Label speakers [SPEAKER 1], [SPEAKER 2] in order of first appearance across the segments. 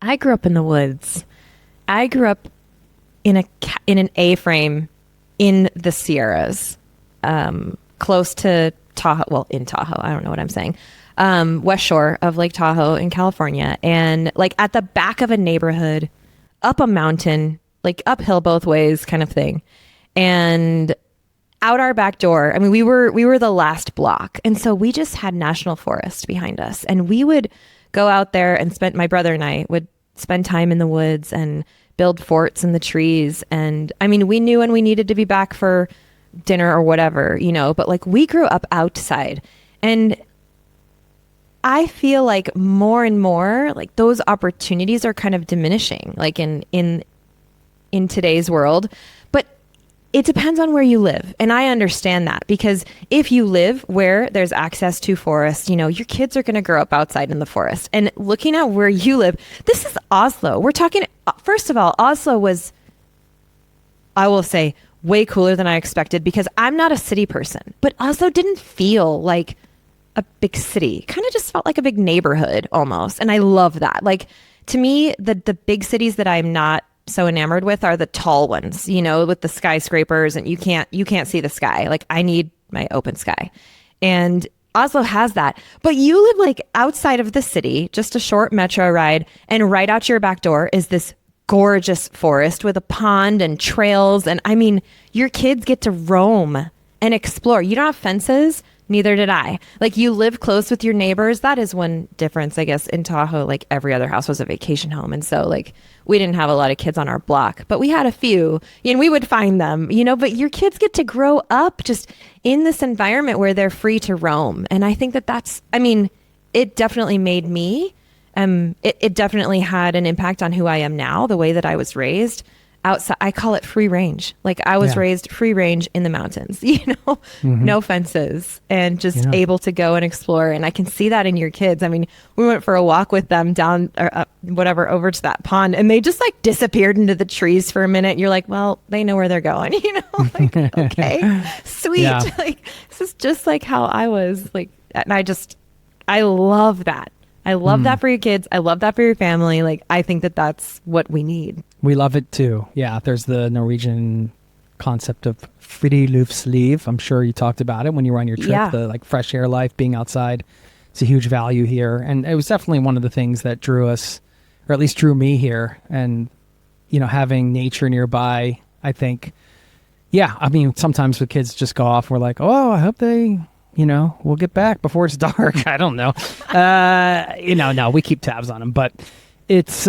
[SPEAKER 1] I grew up in the woods. I grew up in an A-frame in the Sierras, close to Tahoe. Well, in Tahoe, I don't know what I'm saying. West shore of Lake Tahoe in California, and like at the back of a neighborhood, up a mountain, like uphill both ways, kind of thing. And out our back door, I mean, we were the last block, and so we just had national forest behind us, and we would go out there and spend. My brother and I would spend time in the woods and build forts in the trees. And I mean, we knew when we needed to be back for dinner or whatever, but like we grew up outside. And I feel like more and more like those opportunities are kind of diminishing, like in today's world. But it depends on where you live. And I understand that, because if you live where there's access to forest, your kids are going to grow up outside in the forest. And looking at where you live, this is Oslo. We're talking, first of all, Oslo was, I will say, way cooler than I expected, because I'm not a city person, but Oslo didn't feel like a big city. Kind of just felt like a big neighborhood almost. And I love that. Like, to me, the big cities that I'm not so enamored with are the tall ones, with the skyscrapers, and you can't see the sky. Like, I need my open sky. And Oslo has that. But you live like outside of the city, just a short metro ride, and right out your back door is this gorgeous forest with a pond and trails. And I mean, your kids get to roam and explore. You don't have fences. Neither did I. Like, you live close with your neighbors. That is one difference, I guess. In Tahoe, like, every other house was a vacation home. And so, like, we didn't have a lot of kids on our block, but we had a few, and we would find them, but your kids get to grow up just in this environment where they're free to roam. And I think I mean, it definitely made me, it definitely had an impact on who I am now, the way that I was raised. Outside, I call it free range. Like, I was raised free range in the mountains, no fences, and just able to go and explore. And I can see that in your kids. I mean, we went for a walk with them down, or whatever, over to that pond, and they just like disappeared into the trees for a minute. You're like, well, they know where they're going, like, okay, sweet. Yeah. Like, this is just like how I was, like, and I love that. I love that for your kids. I love that for your family. Like, I think that that's what we need.
[SPEAKER 2] We love it too. Yeah, there's the Norwegian concept of friluftsliv. I'm sure you talked about it when you were on your trip. Yeah. The like fresh air life, being outside. It's a huge value here. And it was definitely one of the things that drew us, or at least drew me here. And, having nature nearby, I think, yeah, I mean, sometimes with kids just go off, we're like, oh, I hope they, we'll get back before it's dark. I don't know. No, we keep tabs on them. But it's,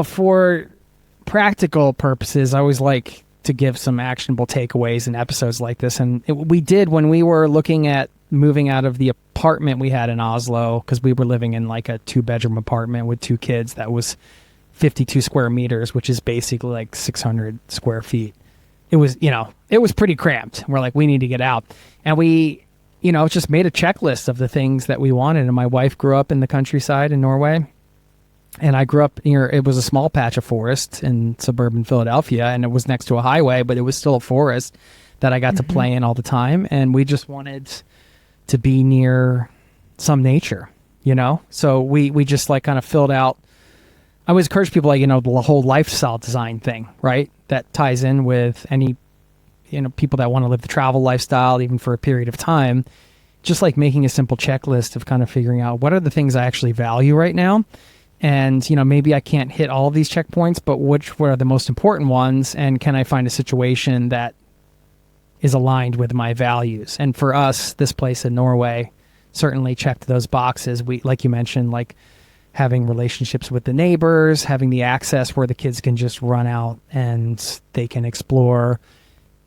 [SPEAKER 2] for practical purposes, I always like to give some actionable takeaways in episodes like this. And we did when we were looking at moving out of the apartment we had in Oslo, because we were living in like a 2-bedroom apartment with 2 kids that was 52 square meters, which is basically like 600 square feet. It was, it was pretty cramped. We're like, we need to get out. And we, just made a checklist of the things that we wanted. And my wife grew up in the countryside in Norway. And I grew up near, it was a small patch of forest in suburban Philadelphia, and it was next to a highway, but it was still a forest that I got to play in all the time. And we just wanted to be near some nature, So we just like kind of filled out. I always encourage people, like, the whole lifestyle design thing, right? That ties in with any, people that want to live the travel lifestyle, even for a period of time. Just like making a simple checklist of kind of figuring out what are the things I actually value right now. And, maybe I can't hit all of these checkpoints, but what are the most important ones? And can I find a situation that is aligned with my values? And for us, this place in Norway certainly checked those boxes. We, like you mentioned, like having relationships with the neighbors, having the access where the kids can just run out and they can explore,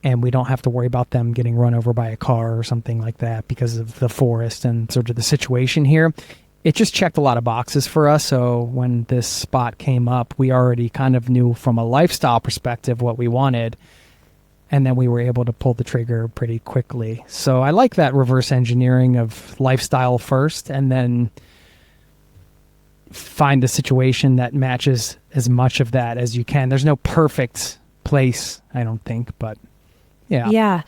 [SPEAKER 2] and we don't have to worry about them getting run over by a car or something like that because of the forest and sort of the situation here. It just checked a lot of boxes for us. So when this spot came up, we already kind of knew from a lifestyle perspective what we wanted. And then we were able to pull the trigger pretty quickly. So I like that reverse engineering of lifestyle first, and then find the situation that matches as much of that as you can. There's no perfect place, I don't think, but yeah.
[SPEAKER 1] Yeah.